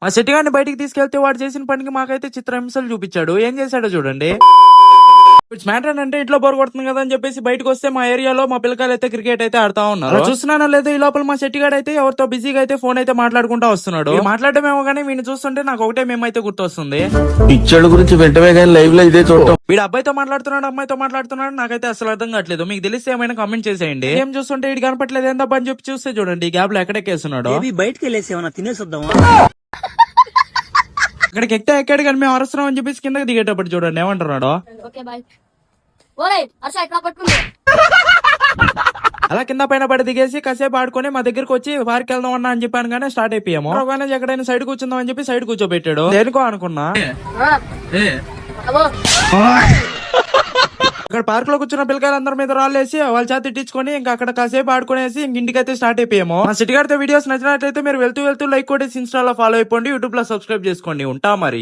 మా సెట్టిగాడిని బయటికి తీసుకెళ్తే వాడు చేసిన పనికి మాకైతే చిత్రహింసలు చూపించాడు. ఏం చేశాడో చూడండి. ఇట్స్ మ్యాటర్ అంటే ఇంట్లో బోర్ కొడుతుంది కదా అని చెప్పేసి బయటకు వస్తే మా ఏరియాలో మా పిల్లకాయలు అయితే క్రికెట్ అయితే ఆడుతా ఉన్నారు. చూస్తున్నానో లేదో ఈ లోపల మా సెట్టిగాడు అయితే ఎవరితో బిజీగా అయితే ఫోన్ అయితే మాట్లాడుకుంటా వస్తున్నాడు. మాట్లాడమేమో కానీ వీడిని చూస్తుంటే నాకు ఒకటే మేమైతే గుర్తొస్తుంది. పిచ్చోళ్ళ గురించి వెంటనే కానీ లైవ్ లో ఇదే చూడటం. వీడు అబ్బాయితో మాట్లాడుతున్నాడు, అమ్మాయితో మాట్లాడుతున్నాడు, నాకైతే అసలు అర్థం కావట్లేదు. మీకు తెలిస్తే ఏమైనా కామెంట్ చేసేయండి. ఏం చూస్తుంటే వీడు కనపట్లేదు ఏందా అని చెప్పి చూస్తే చూడండి గ్యాప్ లో ఎక్కడెక్కేస్తున్నాడు. బయటకి వెళ్ళేసి ఏమన్నా తినేసొద్దామా? అక్కడికి ఎక్కాడు కానీ మేము అరుస్తున్నాం అని చెప్పేసి కిందకి దిగేటప్పుడు చూడండి ఏమంటున్నాడు. అలా కింద పైన పడి దిగేసి కాసేపు ఆడుకొని మా దగ్గరకు వచ్చి పార్క్ వెళ్దాం అన్నా అని చెప్పాను కానీ స్టార్ట్ అయిపోయాము. ఎక్కడైనా సైడ్ కూర్చుందాం అని చెప్పి సైడ్ కూర్చోబెట్టాడు. దేనికో అనుకున్నా. అక్కడ పార్క్ లో కూర్చున్న పిల్లకాయలందరి మీద రాళ్ళేసి వాళ్ళ చేతి ఇట్టించుకొని ఇంకా అక్కడ కాసేపు ఆడుకునేసి ఇంటికైతే స్టార్ట్ అయిపోయాము. మా సిటీ గారితో వీడియోస్ నచ్చినట్లయితే మీరు వెళ్తూ లైక్ కొట్టేసి ఇన్స్టాలో ఫాలో అయిపోండి, యూట్యూబ్ లో సబ్స్క్రైబ్ చేసుకోండి. ఉంటా మరి.